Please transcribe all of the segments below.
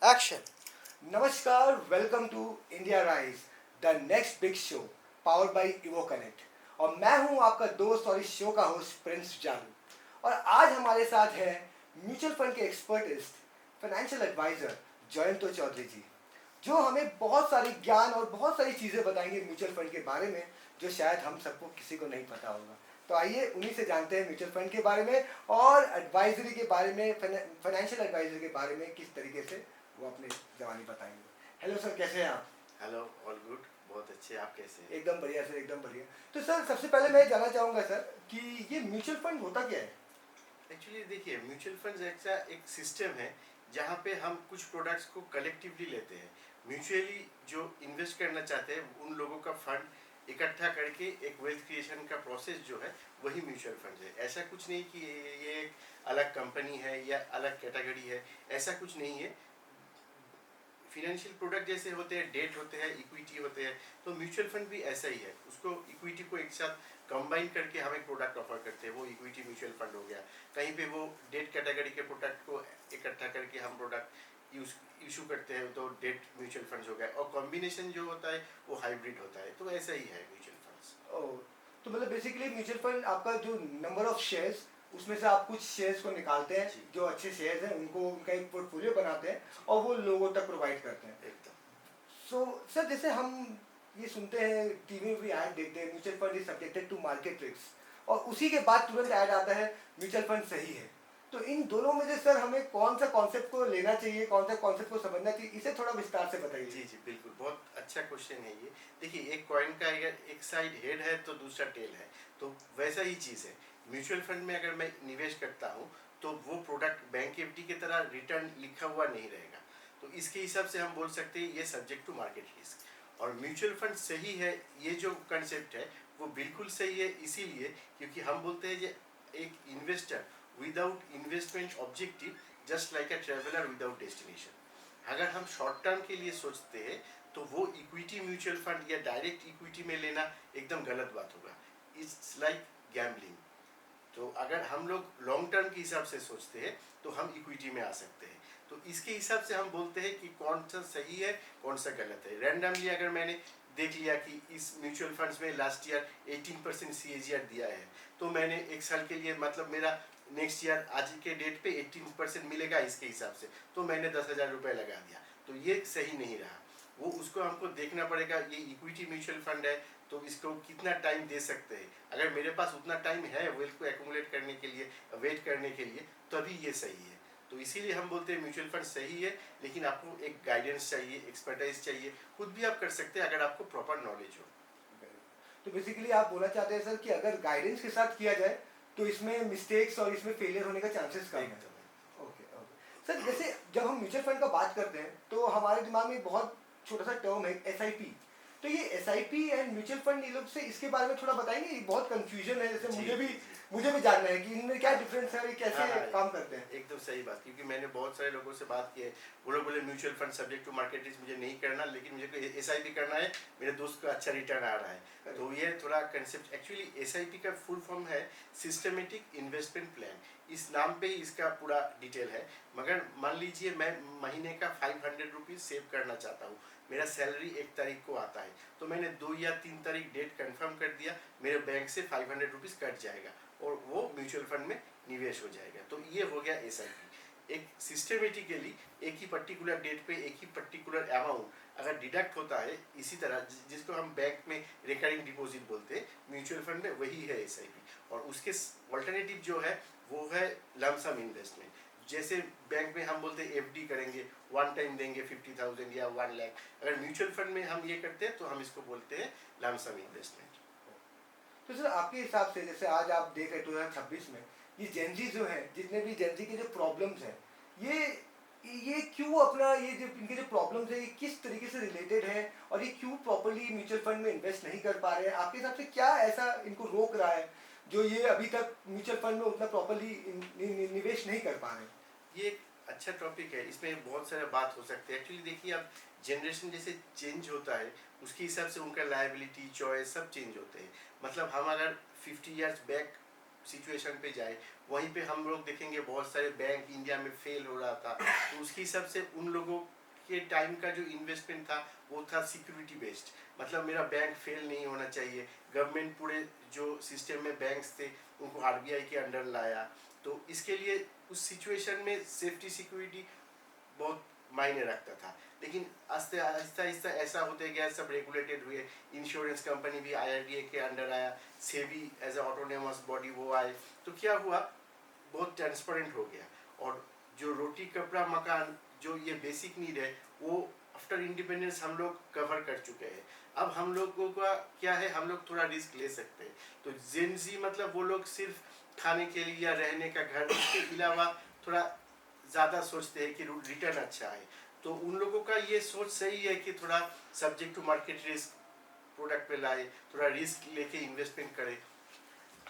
Action. नमस्कार, welcome to India rise, the next big show, powered by evo connect. और मैं हूं आपका दोस्त और इस शो का होस्ट प्रिंस जानू। और आज हमारे साथ है म्यूचुअल फंड के एक्सपर्टिस्ट, फाइनेंशियल एडवाइजर जयंतो चौधरी जी, जो हमें बहुत सारी ज्ञान और बहुत सारी चीज़ें बताएंगे म्यूचुअल फंड के बारे में, जो शायद हम सबको किसी को नहीं पता होगा। तो आइए उन्हीं से जानते हैं म्यूचुअल फंड के बारे में और एडवाइजरी के बारे में, फाइनेंशियल एडवाइजरी के बारे में किस तरीके से वो अपनी जवानी बताएंगे। हेलो सर, कैसे हैं आप? Hello, all good. बहुत अच्छे। आप कैसे हैं? एकदम बढ़िया सर, एकदम बढ़िया। तो सर, सबसे पहले मैं जानना चाहूँगा सर कि ये म्यूचुअल फंड होता क्या है? एक्चुअली देखिए, म्यूचुअल फंड्स ऐसा एक सिस्टम है जहाँ पे हम कुछ प्रोडक्ट्स को कलेक्टिवली लेते हैं। म्यूचुअली जो इन्वेस्ट करना चाहते हैं उन लोगों का फंड इकट्ठा करके एक वेल्थ क्रिएशन का प्रोसेस जो है वही म्यूचुअल फंड है। ऐसा कुछ नहीं कि ये एक अलग कंपनी है या अलग कैटेगरी है, ऐसा कुछ नहीं है। फिनेंशियल प्रोडक्ट जैसे होते हैं, डेट होते हैं, इक्विटी होते हैं, तो म्यूचुअल फंड भी ऐसा ही है। उसको इक्विटी को एक साथ कंबाइन करके हम एक प्रोडक्ट ऑफर करते हैं, वो इक्विटी म्यूचुअल फंड हो गया। कहीं पे वो डेट कैटेगरी के प्रोडक्ट को इकट्ठा करके हम प्रोडक्ट इशू करते हैं, तो डेट म्यूचुअल फंड्स हो गया। और कॉम्बिनेशन जो होता है वो हाइब्रिड होता है। तो ऐसा ही है म्यूचुअल फंड्स। ओह, तो मतलब बेसिकली म्यूचुअल फंड आपका जो नंबर ऑफ शेयर्स, उसमें से आप कुछ शेयर्स को निकालते हैं, जी, जो अच्छे शेयर्स हैं उनको, उनका एक पोर्टफोलियो बनाते हैं और वो लोगों तक प्रोवाइड करते हैं। एकदम। सो सर, जैसे हम ये सुनते हैं, टीवी में भी ऐड देखते हैं, mutual fund is subjected to market risk, और उसी के बाद तुरंत ऐड आता है म्यूचुअल फंड सही है। तो इन दोनों में से सर हमें कौन सा कॉन्सेप्ट को लेना चाहिए, कौन सा कॉन्सेप्ट को समझना चाहिए, इसे थोड़ा विस्तार से बताइए। जी जी, बिल्कुल। बहुत अच्छा क्वेश्चन है ये। देखिए, एक कॉइन का अगर एक साइड हेड है तो दूसरा टेल है, तो वैसा ही चीज़ है। म्यूचुअल फंड में अगर मैं निवेश करता हूँ तो वो प्रोडक्ट बैंक एफडी की तरह रिटर्न लिखा हुआ नहीं रहेगा। तो इसके हिसाब से हम बोल सकते हैं ये सब्जेक्ट टू मार्केट रिस्क। और म्यूचुअल फंड सही है, ये जो कंसेप्ट है वो बिल्कुल सही है, इसीलिए क्योंकि हम बोलते हैं कि एक investor without investment objective just like अ ट्रेवलर विदाउट डेस्टिनेशन। अगर हम शॉर्ट टर्म के लिए सोचते हैं तो वो इक्विटी म्यूचुअल फंड या डायरेक्ट इक्विटी में लेना एकदम गलत बात होगा। It's like gambling. तो अगर हम लोग लॉन्ग टर्म के हिसाब से सोचते हैं तो हम इक्विटी में आ सकते हैं। तो इसके हिसाब से हम बोलते हैं कि कौन सा सही है, कौन सा गलत है। रैंडमली अगर मैंने देख लिया कि इस म्यूचुअल फंड्स में लास्ट ईयर 18% CAGR दिया है, तो मैंने एक साल के लिए, मतलब मेरा नेक्स्ट ईयर आज के डेट पे 18% मिलेगा इसके हिसाब से, तो मैंने 10,000 रुपये लगा दिया। तो ये सही नहीं रहा। वो उसको हमको देखना पड़ेगा, ये इक्विटी म्यूचुअल फंड है तो इसको कितना टाइम दे सकते हैं। अगर मेरे पास उतना टाइम है वेल्थ को एक्यूमुलेट करने के लिए, वेट करने के लिए, तभी ये सही है। तो इसीलिए हम बोलते हैं म्यूचुअल फंड सही है, लेकिन आपको एक गाइडेंस चाहिए, एक्सपर्टाइज चाहिए। खुद भी आप कर सकते हैं अगर आपको प्रॉपर नॉलेज हो। तो बेसिकली आप बोलना चाहते हैं सर कि अगर गाइडेंस के साथ किया जाए तो इसमें मिस्टेक्स और इसमें फेलियर होने का चांसेस कम है। एकदम। ओके ओके सर, जैसे जब हम म्यूचुअल फंड का बात करते हैं तो हमारे दिमाग में बहुत छोटा सा टर्म है, SIP। तो ये SIP एंड म्यूचुअल फंड, ये लोग से इसके बारे में थोड़ा बताएंगे। ये बहुत कंफ्यूजन है, जैसे जी मुझे भी जी जी। मुझे भी जानना है कि इनमें क्या डिफरेंस है और ये हाँ कैसे हाँ, काम करते हैं। एकदम सही बात। क्योंकि मैंने बहुत सारे लोगों से बात की है, वो लोग बोले mutual fund subject to market risk मुझे नहीं करना, लेकिन मुझे SIP करना है, मेरे दोस्त का अच्छा रिटर्न आ रहा है। तो ये थोड़ा कंसेप्ट, एक्चुअली SIP का फुल फॉर्म है सिस्टमेटिक इन्वेस्टमेंट प्लान। इस नाम पे ही इसका पूरा डिटेल है। मगर मान लीजिए मैं महीने का 500 रुपीज़ सेव करना चाहता हूँ, मेरा सैलरी 1 तारीख को आता है, तो मैंने 2 या 3 तारीख डेट कंफर्म कर दिया, मेरे बैंक से 500 रुपीज़ कट जाएगा और वो म्यूचुअल फंड में निवेश हो जाएगा। तो ये हो गया SIP। एक सिस्टमेटिकली एक ही पर्टिकुलर डेट पे एक ही पर्टिकुलर अमाउंट अगर डिडक्ट होता है, इसी तरह जिसको हम बैंक में रिकरिंग डिपॉजिट बोलते हैं, म्यूचुअल फंड में वही है SIP। और उसके ऑल्टरनेटिव जो है वो है लमसम इन्वेस्टमेंट। जैसे बैंक में हम बोलते हैं FD करेंगे, वन टाइम देंगे 50,000 या 1 लाख। अगर म्यूचुअल फंड में हम ये करते हैं तो हम इसको बोलते हैं लमसम इन्वेस्टमेंट। तो सर, आपके हिसाब से जैसे आज आप देख रहे 2026 में ये जेनजी जो है, जितने भी जेनजी के जो प्रॉब्लम्स हैं, ये क्यों अपना, ये जो इनके जो प्रॉब्लम्स है, ये किस तरीके से रिलेटेड है और ये क्यों प्रॉपर्ली म्यूचुअल फंड में इन्वेस्ट नहीं कर पा रहे हैं? आपके हिसाब से क्या ऐसा इनको रोक रहा है जो ये अभी तक म्यूचुअल फंड में उतना प्रॉपर्ली निवेश नहीं कर पा रहे हैं? ये एक अच्छा टॉपिक है, इसमें बहुत सारे बात हो सकते हैं। एक्चुअली देखिए, अब जनरेशन जैसे चेंज होता है उसके हिसाब से उनका लायबिलिटी, चॉइस सब चेंज होते हैं। मतलब हम अगर 50 ईयर्स बैक सिचुएशन पे जाए, वहीं पे हम लोग देखेंगे बहुत सारे बैंक इंडिया में फेल हो रहा था, तो उसके हिसाब से उन लोगों के टाइम का जो इन्वेस्टमेंट था वो था सिक्योरिटी बेस्ड, मतलब मेरा बैंक फेल नहीं होना चाहिए। गवर्नमेंट पूरे जो सिस्टम में बैंक्स थे उनको आरबीआई के अंडर लाया, तो इसके लिए उस सिचुएशन में सेफ्टी सिक्योरिटी बहुत मायने रखता था। लेकिन आस्ते आहिस्ता आहिस्ता ऐसा होते गया, सब रेगुलेटेड हुए, इंश्योरेंस कंपनी भी आईआरडीए के अंडर आया, SEBI as a autonomous body वो आए, तो क्या हुआ, बहुत ट्रांसपेरेंट हो गया। और जो रोटी कपड़ा मकान जो ये बेसिक नीड है वो आफ्टर इंडिपेंडेंस हम लोग कवर कर चुके हैं। अब हम लोगों का क्या है, हम लोग थोड़ा रिस्क ले सकते हैं। तो जेनजी मतलब वो लोग सिर्फ खाने के लिए या रहने का घर, उसके अलावा थोड़ा ज़्यादा सोचते हैं कि रिटर्न अच्छा है। तो उन लोगों का ये सोच सही है कि थोड़ा subject to market risk product पे लाए, थोड़ा रिस्क लेके इन्वेस्टमेंट करें।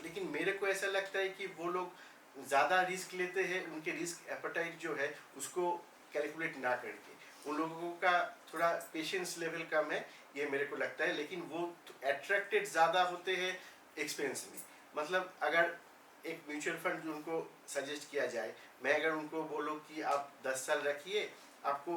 लेकिन मेरे को ऐसा लगता है कि वो लोग ज़्यादा रिस्क लेते हैं, उनके रिस्क एपेटाइट जो है उसको कैलकुलेट ना करके, उन लोगों का थोड़ा पेशेंस लेवल कम है, ये मेरे को लगता है। लेकिन वो अट्रैक्टेड ज़्यादा होते हैं एक्सपेंस में। मतलब अगर एक म्यूचुअल फंड उनको सजेस्ट किया जाए, मैं अगर उनको बोलूँ कि आप 10 साल रखिए, आपको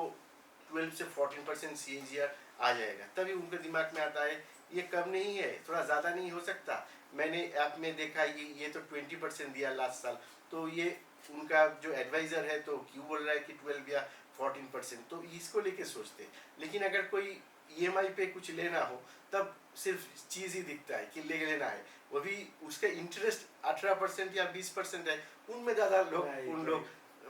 12 से 14% CAGR आ जाएगा, तभी उनके दिमाग में आता है ये कम नहीं है, थोड़ा ज़्यादा नहीं हो सकता। मैंने ऐप में देखा ये तो 20% दिया लास्ट साल, तो ये उनका जो एडवाइज़र है तो क्यों बोल रहा है कि 12 या 14%, तो इसको लेके सोचते हैं। लेकिन अगर कोई EMI पे कुछ लेना हो तब सिर्फ चीज़ ही दिखता है कि ले लेना है, वो भी उसका इंटरेस्ट 18% या 20% है, उनमें ज़्यादा लोग उन लोग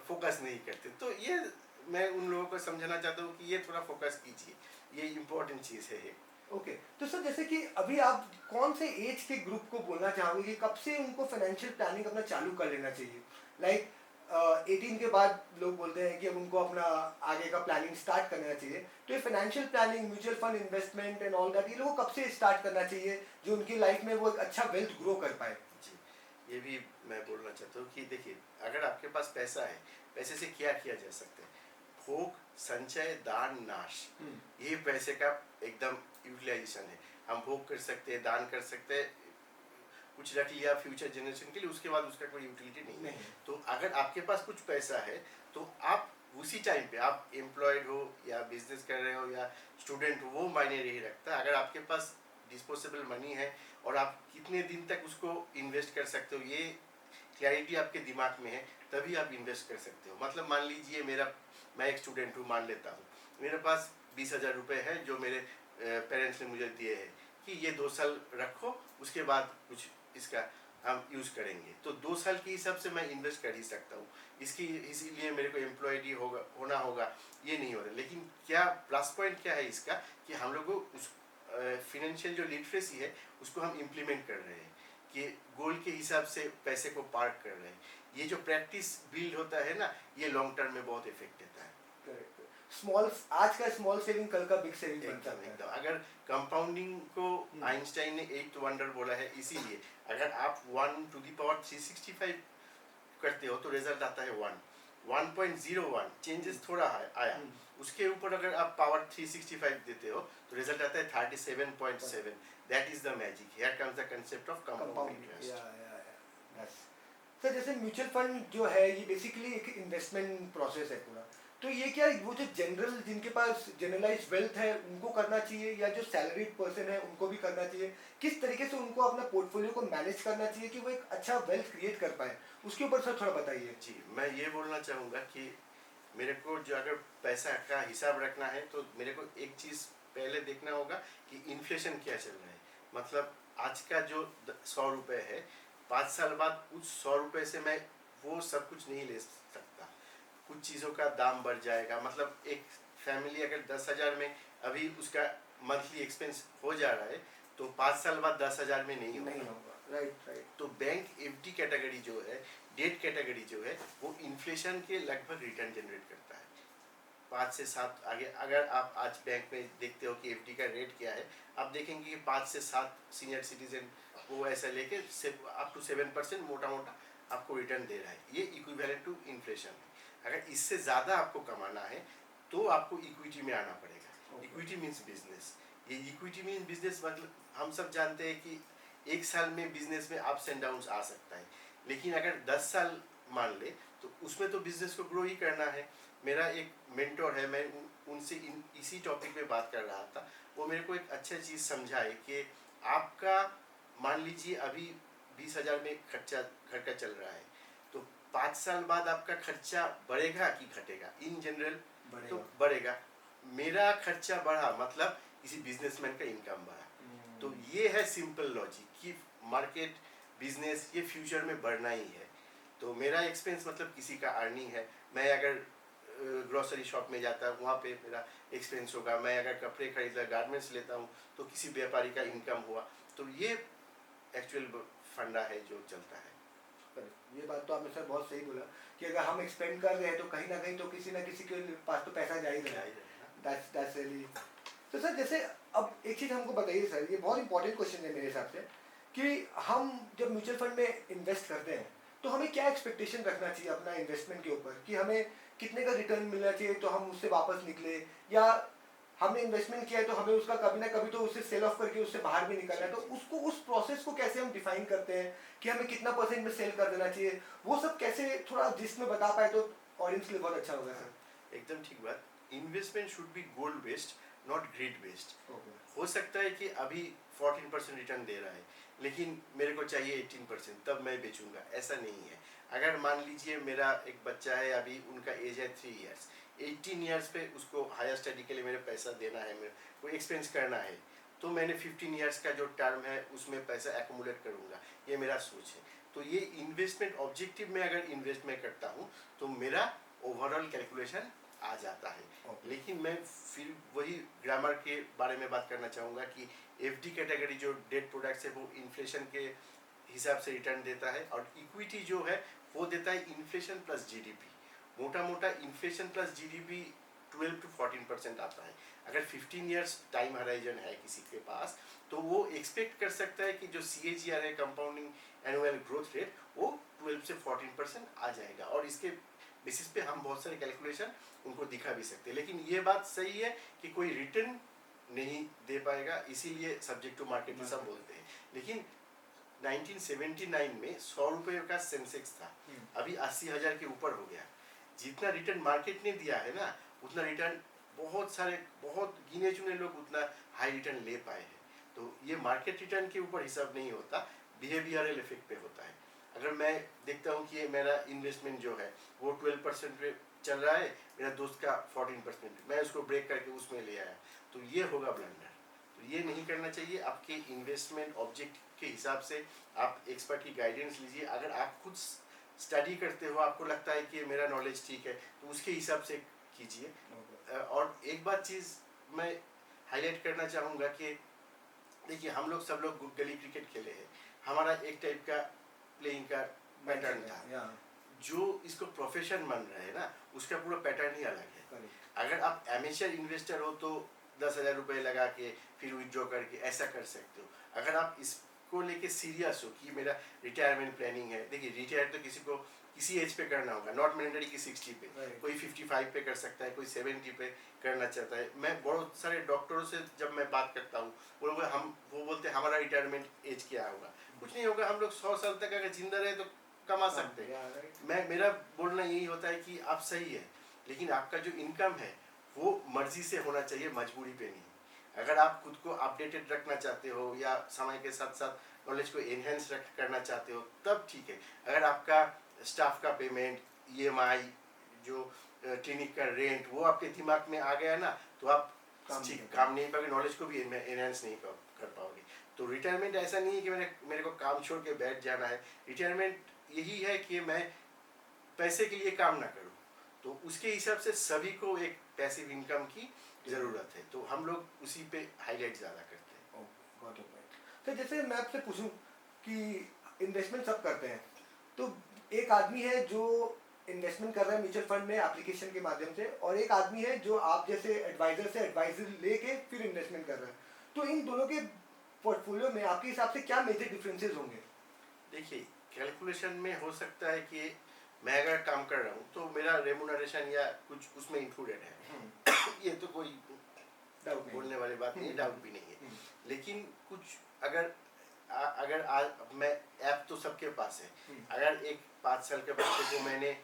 फोकस नहीं करते। तो ये मैं उन लोगों को समझाना चाहता हूँ कि ये थोड़ा फोकस कीजिए, ये इम्पोर्टेंट चीज़ है। ओके तो सर जैसे कि अभी आप कौन से एज के ग्रुप को बोलना चाहोगे कि कब से उनको फाइनेंशियल प्लानिंग अपना चालू कर लेना चाहिए? लाइक 18 के बाद लोग बोलते हैं कि अब उनको अपना आगे का प्लानिंग स्टार्ट करना चाहिए, तो ये financial planning, mutual fund investment and all that, ये लोगों को कब से स्टार्ट करना चाहिए जो उनकी लाइफ में वो एक अच्छा वेल्थ ग्रो कर पाए? जी, ये भी मैं बोलना चाहता हूँ कि देखिए, अगर आपके पास पैसा है, पैसे से क्या किया जा सकता है? भोग, संचय, दान, नाश, ये पैसे का एकदम यूटिलाइजेशन है। हम भोग कर सकते हैं, दान कर सकते हैं, कुछ रख लिया फ्यूचर जनरेशन के लिए, उसके बाद उसका कोई यूटिलिटी नहीं है। नहीं। तो अगर आपके पास कुछ पैसा है तो आप उसी टाइम पे, आप एम्प्लॉयड हो या बिजनेस कर रहे हो या स्टूडेंट हो, वो मायने नहीं रखता। अगर आपके पास डिस्पोजेबल मनी है और आप कितने दिन तक उसको इन्वेस्ट कर सकते हो, ये क्लैरिटी आपके दिमाग में है, तभी आप इन्वेस्ट कर सकते हो। मतलब मान लीजिए मैं एक स्टूडेंट हूँ, मान लेता हूँ मेरे पास 20,000 रुपये है जो मेरे पेरेंट्स ने मुझे दिए हैं कि ये 2 साल रखो, उसके बाद कुछ इसका हम यूज़ करेंगे। तो 2 साल के हिसाब से मैं इन्वेस्ट कर ही सकता हूँ। इसीलिए मेरे को एम्प्लॉयड ही होना होगा, ये नहीं हो रहा। लेकिन क्या प्लस पॉइंट क्या है इसका, कि हम लोग को उस फिनेंशियल जो लिटरेसी है उसको हम इम्प्लीमेंट कर रहे हैं, कि गोल के हिसाब से पैसे को पार्क कर रहे हैं। ये जो प्रैक्टिस बिल्ड होता है ना, ये लॉन्ग टर्म में बहुत इफेक्ट देता है। स्मॉल, आज का स्मॉल सेविंग कल का बिग सेविंग बन एकदम सकता है। एकदम। अगर कंपाउंडिंग को आइंस्टाइन ने 8th वंडर बोला है, इसीलिए अगर आप 1 टू द पावर 365 करते हो तो रिजल्ट आता है 1, 1.01, चेंजेस थोड़ा आया। उसके ऊपर अगर आप पावर 365 देते हो तो रिजल्ट आता है 37.7। That is the magic, here comes the concept of compound interest. Sir जैसे म्यूचुअल फंड जो है ये बेसिकली एक इन्वेस्टमेंट प्रोसेस है पूरा, तो ये क्या वो जो जनरल, जिनके पास जनरलाइज वेल्थ है उनको करना चाहिए या जो सैलरीड पर्सन है उनको भी करना चाहिए? किस तरीके से उनको अपना पोर्टफोलियो को मैनेज करना चाहिए कि वो एक अच्छा वेल्थ क्रिएट कर पाए, उसके ऊपर सर थोड़ा बताइए। जी, मैं ये बोलना चाहूँगा कि मेरे को जो अगर पैसा का हिसाब रखना है तो मेरे को एक चीज़ पहले देखना होगा कि इन्फ्लेशन क्या चल रहा है। मतलब आज का जो 100 रुपये है, 5 साल बाद उस 100 रुपये से मैं वो सब कुछ नहीं ले सकता, कुछ चीज़ों का दाम बढ़ जाएगा। मतलब एक फैमिली अगर 10,000 में अभी उसका मंथली एक्सपेंस हो जा रहा है तो 5 साल बाद 10,000 में नहीं होगा। राइट। तो बैंक FD कैटेगरी जो है, डेट कैटेगरी जो है, वो इन्फ्लेशन के लगभग रिटर्न जनरेट करता है 5 से 7 आगे। अगर आप आज बैंक में देखते हो कि FD का रेट क्या है, आप देखेंगे कि 5 से 7 सीनियर सिटीजन वो ऐसा लेके अप टू 7% मोटा मोटा आपको रिटर्न दे रहा है। ये इक्विवेलेंट टू इन्फ्लेशन है। अगर इससे ज़्यादा आपको कमाना है तो आपको इक्विटी में आना पड़ेगा। Equity means business. ये इक्विटी मीन्स बिजनेस मतलब हम सब जानते हैं कि एक साल में बिजनेस में अप्स एंड डाउन्स आ सकता है, लेकिन अगर 10 साल मान ले तो उसमें तो बिजनेस को ग्रो ही करना है। मेरा एक मेंटोर है, मैं उनसे इसी टॉपिक पे बात कर रहा था। वो मेरे को एक अच्छा चीज़ समझाए कि आपका मान लीजिए अभी 20,000 में खर्चा घर का चल रहा है, तो 5 साल बाद आपका खर्चा बढ़ेगा कि घटेगा? इन जनरल तो बढ़ेगा। मेरा खर्चा बढ़ा मतलब किसी बिजनेसमैन का इनकम बढ़ा। तो ये है सिंपल लॉजिक कि मार्केट बिजनेस ये फ्यूचर में बढ़ना ही है। तो मेरा एक्सपेंस मतलब किसी का अर्निंग है। मैं अगर ग्रोसरी शॉप में जाता हूँ वहाँ पे मेरा एक्सपेंस होगा। मैं अगर कपड़े खरीदता गारमेंट्स लेता हूँ तो किसी व्यापारी का इनकम हुआ। तो ये एक्चुअल फंडा है जो चलता है। ये बात तो आपने सर बहुत सही बोला कि अगर हम एक्सपेंड कर रहे हैं तो कहीं ना कहीं तो किसी ना किसी के पास तो पैसा जा ही रहा है। That's really. तो सर जैसे अब एक चीज़ हमको बताइए सर, ये बहुत इंपॉर्टेंट क्वेश्चन है मेरे हिसाब से कि हम जब म्यूचुअल फंड में इन्वेस्ट करते हैं तो हमें क्या एक्सपेक्टेशन रखना चाहिए अपना इन्वेस्टमेंट के ऊपर कि हमें कितने का रिटर्न मिलना चाहिए तो हम उससे वापस निकले, या हमने इन्वेस्टमेंट किया है तो हमें उसका कभी ना कभी तो उससे सेल ऑफ करके उससे बाहर भी निकलना है, तो उसको उस प्रोसेस को कैसे हम डिफाइन करते हैं कि हमें कितना परसेंट में सेल कर देना चाहिए, वो सब कैसे थोड़ा जिसमें बता पाए तो ऑडियंस के लिए बहुत अच्छा होगा सर। एकदम ठीक बात। Investment should be goal based, not greed based. Okay. हो सकता है कि अभी 14% रिटर्न दे रहा है, लेकिन मेरे को चाहिए 18%, तब मैं बेचूंगा, ऐसा नहीं है। अगर मान लीजिए मेरा एक बच्चा है, अभी उनका एज है 3 इयर्स, 18 इयर्स पे उसको हायर स्टडी के लिए मेरे पैसा देना है, मेरे को एक्सपेंस करना है, तो मैंने 15 इयर्स का जो टर्म है उसमें पैसा एक्यूमुलेट करूंगा, ये मेरा सोच है। तो ये इन्वेस्टमेंट ऑब्जेक्टिव में अगर इन्वेस्ट मैं करता हूँ तो मेरा ओवरऑल कैलकुलेशन आ जाता है। लेकिन मैं फिर वही ग्रामर के बारे में बात करना चाहूँगा कि एफडी कैटेगरी जो डेट प्रोडक्ट्स है वो इन्फ्लेशन के हिसाब से रिटर्न देता है, और इक्विटी जो है वो देता है इन्फ्लेशन प्लस जीडीपी। मोटा मोटा इन्फ्लेशन प्लस जीडीपी 12 to 14% आता है। अगर 15 इयर्स टाइम हराइजन है किसी के पास तो वो एक्सपेक्ट कर सकता है कि जो CAGR है, कंपाउंडिंग एनुअल ग्रोथ रेट, वो 12 से 14% आ जाएगा। और इसके बेसिस पे हम बहुत सारे कैलकुलेशन उनको दिखा भी सकते हैं। लेकिन ये बात सही है कि कोई रिटर्न नहीं दे पाएगा, इसीलिए सब्जेक्ट टू मार्केट सब बोलते हैं। लेकिन 1979 में 100 रुपये का सेंसेक्स था, अभी 80,000 के ऊपर हो गया। जितना रिटर्न मार्केट ने दिया है ना, उतना रिटर्न बहुत गिने चुने लोग उतना हाई रिटर्न ले पाए हैं। तो ये मार्केट रिटर्न के ऊपर हिसाब नहीं होता, बिहेवियरल इफेक्ट पे होता है। अगर मैं देखता हूँ कि मेरा इन्वेस्टमेंट जो है वो 12% पे चल रहा है, मेरा दोस्त का 14%, मैं उसको ब्रेक करके उसमें ले आया, तो ये होगा ब्लंडर। तो ये नहीं करना चाहिए। आपके इन्वेस्टमेंट ऑब्जेक्ट के हिसाब से आप एक्सपर्ट की गाइडेंस लीजिए। अगर आप खुद स्टडी करते हो, आपको लगता है कि मेरा नॉलेज ठीक है, तो उसके हिसाब से कीजिए। और एक बात चीज़ मैं हाईलाइट करना चाहूँगा कि देखिए, हम लोग सब लोग गली क्रिकेट खेले हैं, हमारा एक टाइप का प्लेइंग का पैटर्न था। जो इसको प्रोफेशन मान रहा है ना, उसका पूरा पैटर्न ही अलग है। अगर आप एमेचर इन्वेस्टर हो तो 10,000 रुपये लगा के फिर विड्रॉ करके ऐसा कर सकते हो। अगर आप इसको लेके सीरियस हो कि मेरा रिटायरमेंट प्लानिंग है, देखिए रिटायर तो किसी को किसी एज पे करना होगा, नॉट मैंडेटरी कि 60 पे, कोई 55 पे कर सकता है, कोई 70 पे करना चाहता है। मैं बहुत सारे डॉक्टरों से जब मैं बात करता हूँ, वो बोलते हैं हमारा रिटायरमेंट एज क्या होगा, कुछ नहीं होगा, हम लोग 100 साल तक अगर जिंदा रहे तो कमा सकते हैं। मेरा बोलना यही होता है कि आप सही है, लेकिन आपका जो इनकम है वो मर्जी से होना चाहिए, मजबूरी पे नहीं। अगर आप खुद को अपडेटेड रखना चाहते हो या समय के साथ साथ नॉलेज को एनहेंस करना चाहते हो, तब ठीक है। अगर आपका स्टाफ का पेमेंट, EMI, जो क्लिनिक का रेंट, वो आपके दिमाग में आ गया ना, तो आप काम नहीं पाओगे, नॉलेज को भी एनहेंस नहीं कर पाओगे। तो रिटायरमेंट ऐसा नहीं है कि मेरे को काम छोड़ के बैठ जाना है। रिटायरमेंट यही है कि मैं पैसे के लिए काम ना करूं, तो उसके हिसाब से सभी को एक पैसिव इनकम की ज़रूरत है, तो हम लोग उसी पे हाईलाइट ज़्यादा करते हैं। तो जैसे मैं आपसे पूछूं कि इन्वेस्टमेंट सब करते हैं, तो एक आदमी है जो इन्वेस्टमेंट कर रहा है म्यूचुअल फंड में एप्लीकेशन के माध्यम से, और एक आदमी है जो आप जैसे एडवाइजर से एडवाइजर लेके फिर इन्वेस्टमेंट कर रहा है, तो इन दोनों के पोर्टफोलियो में आपके हिसाब से क्या मेजर डिफरेंसेस होंगे? देखिए, कैलकुलेशन में हो सकता है कि मैं अगर काम कर रहा हूँ तो मेरा रेमुनरेशन या कुछ उसमें इंक्लूडेड है, ये तो कोई बोलने वाली बात नहीं, डाउट भी नहीं है। लेकिन कुछ अगर अगर आज मैं ऐप तो सबके पास है, हम्म। अगर एक 5 साल के बच्चे को मैंने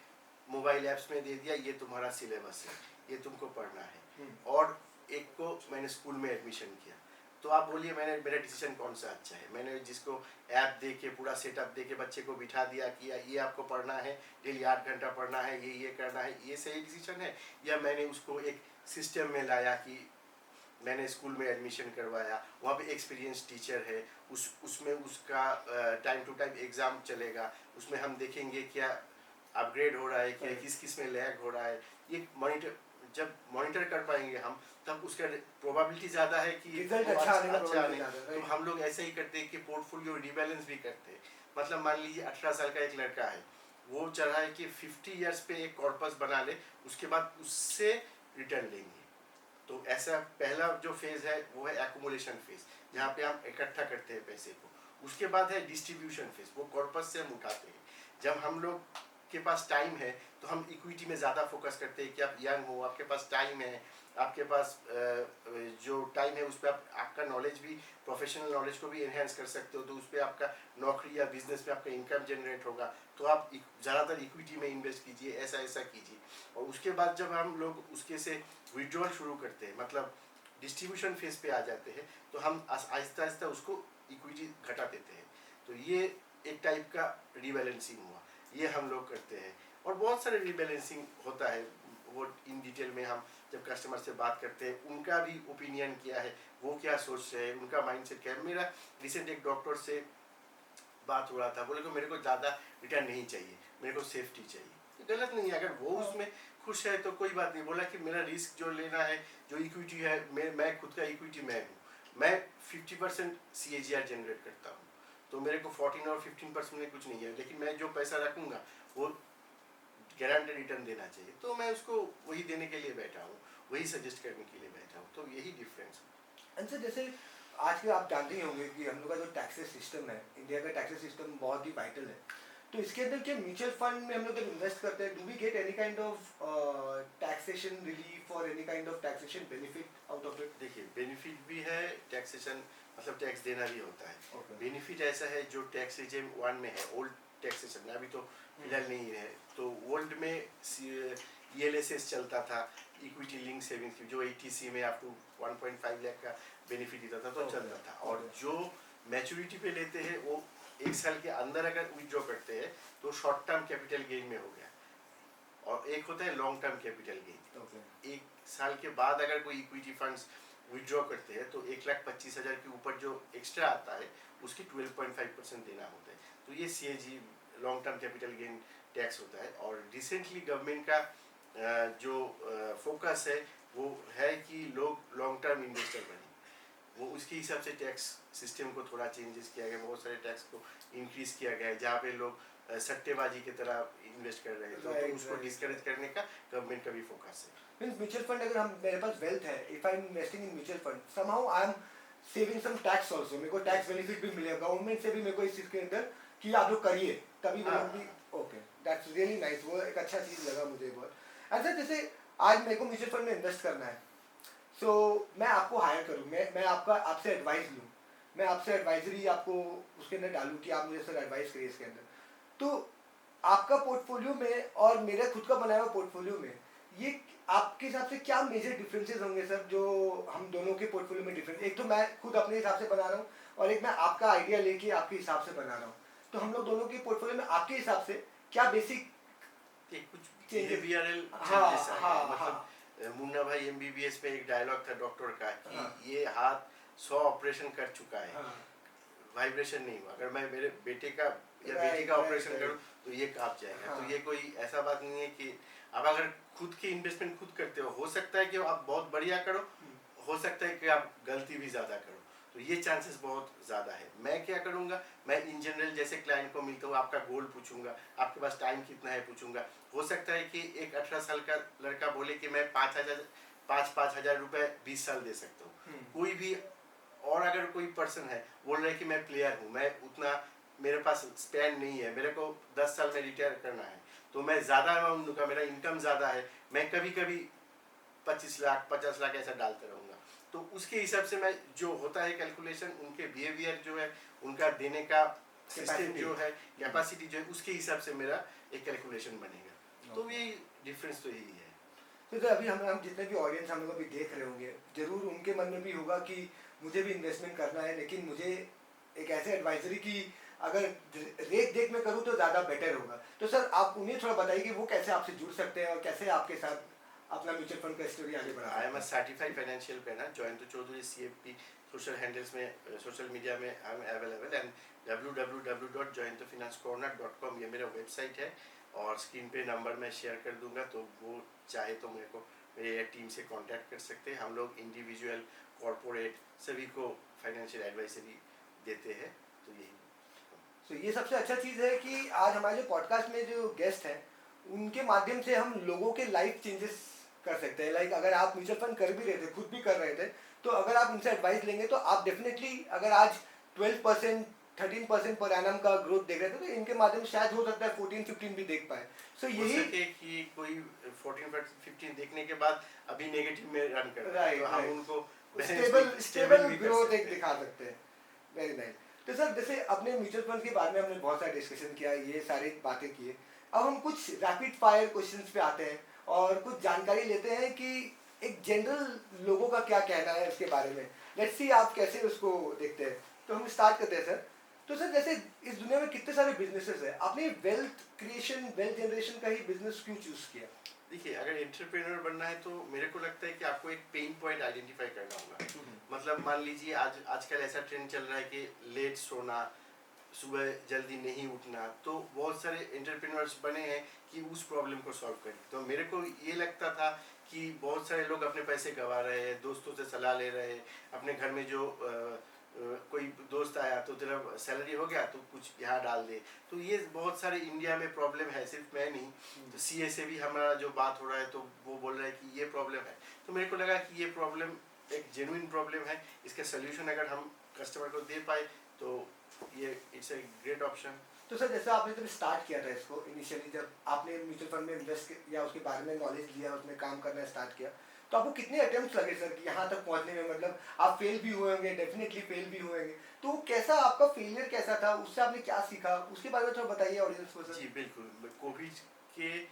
मोबाइल ऐप्स में दे दिया, ये तुम्हारा सिलेबस है, ये तुमको पढ़ना है, और एक को मैंने स्कूल में एडमिशन किया, तो आप बोलिए मैंने मेरा डिसीजन कौन सा अच्छा है? मैंने जिसको ऐप दे के पूरा सेटअप दे के बच्चे को बिठा दिया कि ये आपको पढ़ना है, डेली 8 घंटा पढ़ना है, ये करना है, ये सही डिसीजन है? या मैंने उसको एक सिस्टम में लाया कि मैंने स्कूल में एडमिशन करवाया, वहाँ पे एक्सपीरियंस टीचर है, उसमें उसका टाइम टू टाइम एग्ज़ाम चलेगा, उसमें हम देखेंगे क्या अपग्रेड हो रहा है, क्या किस किस में लैग हो रहा है, ये मॉनिटर जब मॉनिटर कर पाएंगे हम, तब उसका प्रोबेबिलिटी ज़्यादा है कि रिजल्ट वो अच्छा आने का अच्छा probability आने। ज़्यादा है, तो right? हम लोग ऐसे ही करते हैं कि पोर्टफोलियो रिबैलेंस भी करते हैं। मतलब मान लीजिए 18 साल का एक लड़का है, वो चाह रहा है कि 50 ईयर्स पे एक कॉर्पस बना ले, उसके बाद उससे रिटर्न लेंगे। तो ऐसा पहला जो फेज है वो है एक्युमुलेशन फेज, जहाँ पे हम इकट्ठा करते हैं पैसे को। उसके बाद है डिस्ट्रीब्यूशन फेज, वो कॉर्पस से हम उठाते हैं। जब हम लोग के पास टाइम है तो हम इक्विटी में ज़्यादा फोकस करते हैं कि आप यंग हो, आपके पास टाइम है, आपके पास जो टाइम है उस पर आपका नॉलेज भी, प्रोफेशनल नॉलेज को भी एनहेंस कर सकते हो, तो उस पर आपका नौकरी या बिजनेस में आपका इनकम जनरेट होगा, तो आप ज़्यादातर इक्विटी में इन्वेस्ट कीजिए, ऐसा ऐसा कीजिए। और उसके बाद जब हम लोग उसके से विड्रॉल शुरू करते हैं, मतलब डिस्ट्रीब्यूशन फेज पे आ जाते हैं, तो हम आहिस्ता आहिस्ता उसको इक्विटी घटा देते हैं। तो ये एक टाइप का रीबैलेंसिंग हुआ, ये हम लोग करते हैं। और बहुत सारे रीबैलेंसिंग होता है, वो इन डिटेल में हम जब कस्टमर से बात करते हैं, उनका भी ओपिनियन क्या है, वो क्या सोच रहे हैं, उनका माइंडसेट क्या है। मेरा रिसेंट एक डॉक्टर से बात हो रहा था, बोले को मेरे को ज़्यादा रिटर्न नहीं चाहिए, मेरे को सेफ्टी चाहिए। गलत नहीं है, अगर वो उसमें खुश है तो कोई बात नहीं। बोला कि मेरा रिस्क जो लेना है, जो इक्विटी है, मैं खुद का इक्विटी मैं हूँ, मैं 50% CAGR जनरेट करता हूँ, तो मेरे को 14 और 15% में कुछ नहीं है, लेकिन मैं जो पैसा रखूँगा वो गारंटेड रिटर्न देना चाहिए, तो मैं उसको वही देने के लिए बैठा हूँ, वही सजेस्ट करने के लिए बैठा हूँ। तो यही डिफरेंस है। एंड सर जैसे आज के आप जानते ही होंगे कि हम लोग का जो टैक्सेस सिस्टम है, इंडिया का टैक्सेस सिस्टम बहुत ही वाइटल है। तो इसके अंदर क्या म्यूचुअल फंड में हम लोग जब इन्वेस्ट करते हैं, do we get any kind of taxation relief और any kind of taxation benefit out of it? देखिए, बेनिफिट भी है, टैक्सेशन मतलब टैक्स देना भी होता है। Okay. बेनिफिट ऐसा है जो टैक्स रिजिम 1 में है, ओल्ड टैक्सेशन में, अभी तो फिलहाल नहीं है। तो ओल्ड में ELSS चलता था, इक्विटी लिंक सेविंग्स, जो 80C में अप टू 1.5 लाख का बेनिफिट देता था, तो Okay. चलता था। और Okay. जो मैच्योरिटी पे लेते हैं वो 1 साल के अंदर अगर विड्रॉ करते हैं तो शॉर्ट टर्म कैपिटल गेन में हो गया, और एक होता है long term capital gain. Okay. 1 साल के बाद अगर कोई इक्विटी फंड्स विड्रॉ करते हैं तो 1,25,000 के ऊपर जो एक्स्ट्रा आता है उसकी 12.5% देना होता है। तो ये CAG long term capital gain tax होता है। और रिसेंटली गवर्नमेंट का जो फोकस है वो है कि लोग लॉन्ग टर्म इन्वेस्टर बने, वो उसके हिसाब से टैक्स सिस्टम को थोड़ा चेंजेस किया गया, बहुत सारे टैक्स को इंक्रीज किया गया है, जहाँ पे लोग सट्टेबाजी की तरह इन्वेस्ट कर रहे हैं, तो उसको डिस्करेज करने का गवर्नमेंट का भी फोकस है। मीन्स म्यूचुअल फंड अगर हम, मेरे पास वेल्थ है, if I am investing in mutual fund, somehow I am saving some tax also, मेरे को टैक्स बेनिफिट भी मिलेगा गवर्नमेंट से भी, मेरे को इस चीज के अंदर कि आप लोग करिए तभी वो लोग भी। ओके, दैट्स रियली नाइस, वो एक अच्छा चीज लगा मुझे बहुत। ऐसा जैसे आज मेरे को म्यूचुअल फंड में इन्वेस्ट करना है, सो मैं आपको हायर करूँ, मैं आपका आपसे एडवाइस लूँ, मैं आपसे एडवाइजरी आपको उसके अंदर डालूँ कि आप मुझे सर एडवाइस करिए इसके अंदर, तो आपका पोर्टफोलियो में और मेरा खुद का बनाया हुआ पोर्टफोलियो में ये आपके हिसाब से क्या मेजर डिफरेंसेस होंगे सर, जो हम दोनों के पोर्टफोलियो में डिफरेंस, एक तो मैं खुद अपने हिसाब से बना रहा हूँ और एक मैं आपका आइडिया लेके आपके हिसाब से बना रहा हूँ, तो हम लोग दोनों के पोर्टफोलियो में आपके हिसाब से क्या बेसिक कुछ Changes. बिहेवियरल हाँ, चेंजेस आए हैं। हाँ, मतलब मुन्ना भाई MBBS पे एक डायलॉग था डॉक्टर का कि हाँ। ये हाथ 100 ऑपरेशन कर चुका है, हाँ, वाइब्रेशन नहीं हुआ। अगर मैं मेरे बेटे का या Right, बेटी का right, ऑपरेशन right. करूं तो ये कांप जाएगा। हाँ। तो ये कोई ऐसा बात नहीं है कि अब अगर खुद की इन्वेस्टमेंट खुद करते हो सकता है कि आप बहुत बढ़िया करो, हो सकता है कि आप गलती भी ज़्यादा करो, तो ये चांसेस बहुत ज़्यादा है। मैं क्या करूँगा, मैं इन जनरल जैसे क्लाइंट को मिलता हूँ, आपका गोल पूछूंगा, आपके पास टाइम कितना है पूछूंगा। हो सकता है कि एक 18 साल का लड़का बोले कि मैं 5,000 रुपये 20 साल दे सकता हूँ, कोई भी। और अगर कोई पर्सन है बोल रहा है कि मैं प्लेयर हूँ, मैं उतना, मेरे पास स्पैन नहीं है, मेरे को 10 साल में रिटायर करना है, तो मैं ज़्यादा अमाउंट दूंगा, मेरा इनकम ज़्यादा है, मैं कभी कभी 25 लाख 50 लाख ऐसा डालते रहूँगा, तो उसके हिसाब से मैं जो होता है कैलकुलेशन, उनके बिहेवियर जो है, उनका देने का सिस्टम Capacity. जो है, कैपेसिटी जो है, उसके हिसाब से मेरा एक कैलकुलेशन बनेगा। तो ये डिफरेंस तो यही है। तो सर अभी हम जितने भी ऑडियंस हम लोग अभी देख रहे होंगे, जरूर उनके मन में भी होगा कि मुझे भी इन्वेस्टमेंट करना है, लेकिन मुझे एक ऐसे एडवाइजरी की अगर रेख देख में करूँ तो ज़्यादा बेटर होगा। तो सर आप उन्हें थोड़ा बताइए कि वो कैसे आपसे जुड़ सकते हैं और कैसे आपके साथ अपना म्यूचुअल फंड का स्टोरी आगे बढ़ा आई एम अ सकते certified financial planner, Joyant Chowdhury CFP, social handles में, सोशल मीडिया में I am available, and www.jointhefinancescorner.com ये मेरा वेबसाइट है, और स्क्रीन पे नंबर मैं शेयर कर दूंगा, तो वो चाहे तो मेरे को मेरे टीम से कांटेक्ट कर सकते हैं। हम लोग इंडिविजुअल, कॉरपोरेट सभी को फाइनेंशियल एडवाइजरी देते हैं। तो यही तो ये सबसे अच्छा चीज़ है कि आज हमारे जो पॉडकास्ट में जो गेस्ट हैं उनके माध्यम से हम लोगों के लाइफ चेंजेस कर सकते हैं। लाइक अगर आप म्यूचुअल फंड कर भी रहे थे, खुद भी कर रहे थे, तो अगर आप उनसे एडवाइस लेंगे तो आप डेफिनेटली, अगर आज 12% 13% पर एनम का ग्रोथ देख रहे थे, तो इनके माध्यम से शायद हो सकता है 14-15 भी देख पाए। सो हो यही सके कि कोई 14-15 देखने के बाद अभी नेगेटिव में रन कर रहा है, राइट तो हम राइट उनको स्टेबल भी कर ग्रोथ सकते एक हैं। दिखा सकते हैं। Very nice. तो सर जैसे अपने म्यूचुअल फंड के बारे में हमने बहुत सारा डिस्कशन किया, ये सारी बातें की है। अब हम कुछ रैपिड फायर क्वेश्चंस पे आते हैं और कुछ जानकारी लेते हैं कि एक जनरल लोगों का क्या कहना है इसके बारे में। लेट्स सी आप कैसे उसको देखते हैं। तो हम स्टार्ट करते हैं सर। तो सर जैसे इस दुनिया में कितने सारे बिजनेसेस हैं, आपने वेल्थ क्रिएशन, वेल्थ जनरेशन का ही बिजनेस क्यों चूज किया? देखिए, अगर एंटरप्रेन्योर बनना है तो मेरे को लगता है कि आपको एक पेन पॉइंट आइडेंटिफाई करना होगा। मतलब मान लीजिए आजकल ऐसा ट्रेंड चल रहा है कि लेट सोना, सुबह जल्दी नहीं उठना, तो बहुत सारे एंटरप्रेन्योर्स बने हैं कि उस प्रॉब्लम को सॉल्व करें। तो मेरे को ये लगता था कि बहुत सारे लोग अपने पैसे गंवा रहे हैं, दोस्तों से सलाह ले रहे हैं, अपने घर में जो कोई दोस्त आया तो तेरा सैलरी हो गया तो कुछ यहाँ डाल दे। तो ये बहुत सारे इंडिया में प्रॉब्लम है, सिर्फ मैं नहीं, तो CA से भी हमारा जो बात हो रहा है तो वो बोल रहा है कि ये प्रॉब्लम है। तो मेरे को लगा कि ये प्रॉब्लम एक जेन्युइन प्रॉब्लम है, इसका सोल्यूशन अगर हम कस्टमर को दे पाए तो ये इट्स ए ग्रेट ऑप्शन। तो सर जैसे आपने जब स्टार्ट किया था इसको, इनिशियली जब आपने म्यूचुअल फंड में इन्वेस्ट या उसके बारे में नॉलेज लिया, उसमें काम करना स्टार्ट किया, तो आपको कितने अटेम्प्ट्स लगे सर कि यहाँ तक पहुँचने में? मतलब आप फेल भी हुए होंगे, डेफिनेटली फेल भी हुए होंगे, तो कैसा आपका फेलियर कैसा था, उससे आपने क्या सीखा, उसके बारे में थोड़ा बताइए ऑडियंस को सर। जी बिल्कुल, कोविड के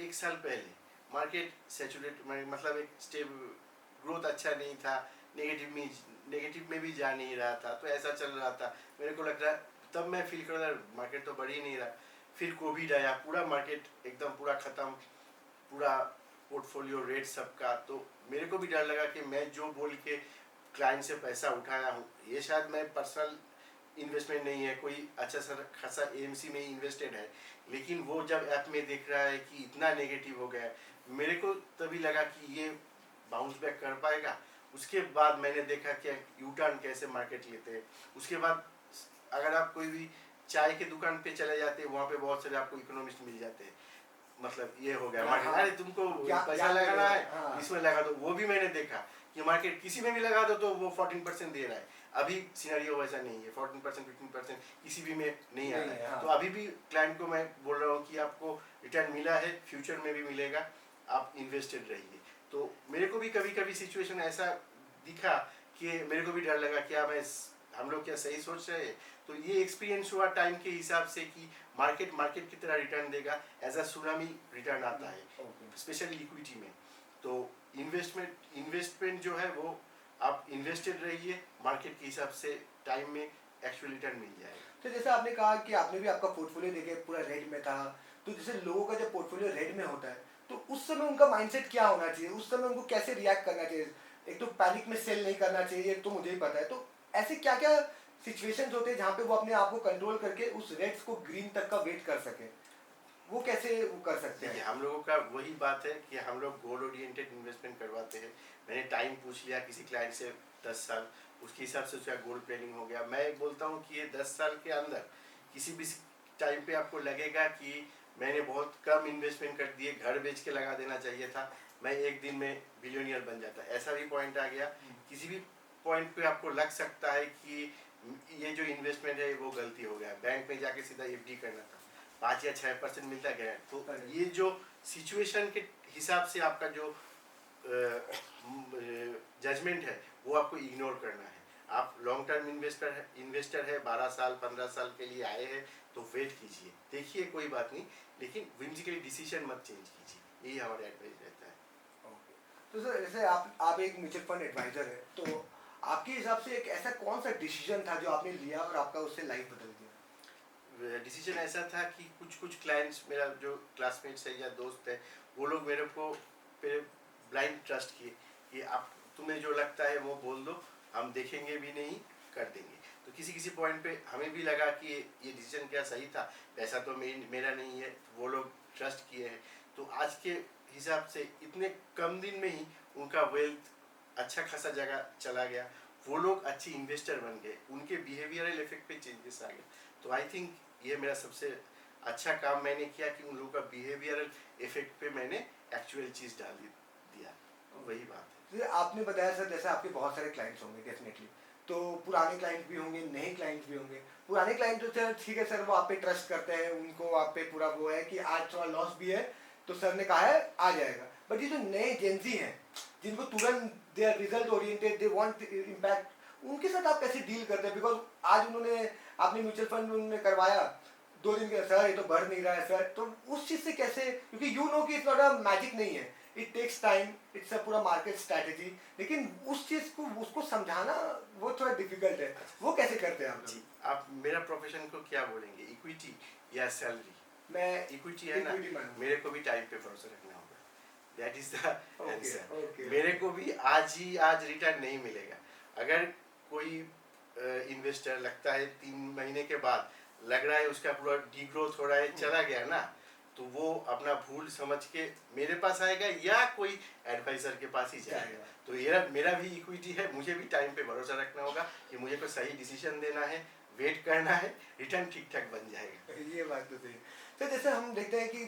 1 साल पहले मार्केट सेचुरेट, मतलब एक स्टेबल ग्रोथ अच्छा नहीं था, नेगेटिव में भी जा नहीं रहा था, तो ऐसा चल रहा था। मेरे को लग रहा, तब मैं फील कर रहा मार्केट तो बढ़ ही नहीं रहा। फिर कोविड आया, पूरा मार्केट एकदम पूरा ख़त्म, पूरा पोर्टफोलियो रेट सबका। तो मेरे को भी डर लगा कि मैं जो बोल के क्लाइंट से पैसा उठाया हूँ, ये शायद मैं पर्सनल इन्वेस्टमेंट नहीं है, कोई अच्छा सा खासा AMC में इन्वेस्टेड है, लेकिन वो जब ऐप में देख रहा है कि इतना नेगेटिव हो गया है, मेरे को तभी लगा कि ये बाउंस बैक कर पाएगा। उसके बाद मैंने देखा कि यू टर्न कैसे मार्केट लेते हैं। उसके बाद अगर आप कोई भी चाय के दुकान पे चले जाते हैं, वहाँ पे बहुत सारे आपको इकोनॉमिस्ट मिल जाते हैं, मतलब ये हो गया मार्केट, अरे तुमको पैसा लगाना है, हाँ। इसमें लगा दो। वो भी मैंने देखा कि मार्केट किसी में भी लगा दो तो वो 14% दे रहा है। अभी सिनेरियो वैसा नहीं है, 14% 15% किसी भी में नहीं आ रहा है। हाँ। तो अभी भी क्लाइंट को मैं बोल रहा हूँ कि आपको रिटर्न मिला है, फ्यूचर में भी मिलेगा, आप इन्वेस्टेड रहिए। तो मेरे को भी कभी कभी सिचुएशन ऐसा दिखा कि मेरे को भी डर लगा क्या हम लोग क्या सही सोच रहे हैं। तो ये एक्सपीरियंस हुआ टाइम के हिसाब से कि मार्केट की तरह रिटर्न देगा, एज अ सुनामी रिटर्न आता है, स्पेशली इक्विटी में। तो इन्वेस्टमेंट जो है वो आप इन्वेस्टेड रहिए, मार्केट के हिसाब से टाइम में एक्चुअल रिटर्न मिल जाएगा। तो जैसे आपने कहा कि आपने भी आपका पोर्टफोलियो देखे पूरा रेड में था, तो जैसे लोगों का जब पोर्टफोलियो रेड में होता है तो उस समय उनका माइंडसेट क्या होना चाहिए, उस समय उनको कैसे रिएक्ट करना चाहिए? एक तो पैनिक में सेल नहीं करना चाहिए, तो मुझे ही पता है। तो ऐसे क्या क्या सिचुएशंस होते हैं जहाँ पे वो अपने आप को कंट्रोल करके उस रेड्स को ग्रीन तक का वेट कर सके, वो कैसे वो कर सकते देखिए, हैं? हम लोगों का वही बात है कि हम लोग गोल ओरिएंटेड इन्वेस्टमेंट करवाते हैं। मैंने टाइम पूछ लिया किसी क्लाइंट से 10 साल, उसके हिसाब से उसका गोल प्लानिंग हो गया। मैं बोलता हूँ कि ये 10 साल के अंदर किसी भी टाइम पे आपको लगेगा कि मैंने बहुत कम इन्वेस्टमेंट कर दिए, घर बेच के लगा देना चाहिए था, मैं एक दिन में बिलियनियर बन जाता, ऐसा भी पॉइंट आ गया। किसी भी पॉइंट पे आपको लग सकता है कि ये जो इन्वेस्टमेंट है वो गलती हो गया, बैंक में जाके सीधा FD करना था, 5 या 6% मिलता गया। तो ये जो सिचुएशन के हिसाब से आपका जो जजमेंट है वो आपको इग्नोर करना है। आप लॉन्ग टर्म इन्वेस्टर है 12 साल 15 साल के लिए आए हैं तो वेट कीजिए, देखिए कोई बात नहीं, लेकिन विम्सिकली डिसीजन मत चेंज कीजिए, यही हमारा एडवाइस रहता है। ओके। तो सर जैसे आप एक म्यूचुअल फंड एडवाइजर है, तो आपके हिसाब से एक ऐसा कौन सा डिसीजन था जो आपने लिया और आपका उससे लाइफ बदल गया? डिसीजन ऐसा था कि कुछ क्लाइंट्स, मेरा जो क्लासमेट्स है या दोस्त है, वो लोग मेरे को ब्लाइंड ट्रस्ट किए कि आप तुम्हें जो लगता है वो बोल दो, हम देखेंगे भी नहीं, कर देंगे। तो किसी किसी पॉइंट पे हमें भी लगा कि ये डिसीजन क्या सही था, पैसा तो मेरा नहीं है, वो लोग ट्रस्ट किए हैं। तो आज के हिसाब से इतने कम दिन में ही उनका वेल्थ अच्छा खासा जगह चला गया, वो लोग अच्छी इन्वेस्टर बन गए, उनके बिहेवियरल इफेक्ट पे चेंजेस आ गए। तो आई थिंक ये मेरा सबसे अच्छा काम मैंने किया कि उन लोगों का बिहेवियरल इफेक्ट पे मैंने एक्चुअल चीज़ डाल दिया, तो वही बात है। जैसे आपने बताया सर, जैसे आपके बहुत सारे क्लाइंट्स होंगे डेफिनेटली, तो पुराने क्लाइंट भी होंगे, नए क्लाइंट भी होंगे। पुराने क्लाइंट तो सर ठीक है सर, वो आप पे ट्रस्ट करते हैं, उनको आप पे पूरा वो है कि आज थोड़ा लॉस भी है तो सर ने कहा है आ जाएगा। बट ये जो नए जेंजी हैं जिनको तुरंत they are result oriented, they want impact, उनके साथ आप कैसे डील करते हैं? बिकॉज आज उन्होंने आपने म्यूचुअल फंड उन्होंने करवाया 2 दिन के सर ये तो बढ़ नहीं रहा है सर, तो उस चीज़ से कैसे, क्योंकि यू नो कि इट्स नॉट अ मैजिक नहीं है, it takes time, it's a पूरा मार्केट स्ट्रैटेजी, लेकिन उस चीज़ को उसको समझाना वो थोड़ा डिफिकल्ट है, वो कैसे करते हैं आप जी, लोग? आप मेरा प्रोफेशन को क्या बोलेंगे, इक्विटी या सैलरी? मैं इक्विटी है ना, इक्विटी मानूंगा। मेरे को भी टाइम पे भरोसा रखना होगा, that is the okay answer. Okay. मेरे को भी आज रिटर्न नहीं मिलेगा। अगर कोई इन्वेस्टर लगता है 3 महीने के बाद लग रहा है उसका पूरा डीग्रोथ हो रहा है, चला गया ना, तो वो अपना भूल समझ के मेरे पास आएगा या कोई एडवाइजर के पास ही जाएगा। तो मेरा भी इक्विटी है, मुझे भी टाइम पे भरोसा रखना होगा कि मुझे कोई सही डिसीजन देना है, वेट करना है, रिटर्न ठीक ठाक बन जाएगा। ये बात तो सही है। तो जैसे हम देखते हैं कि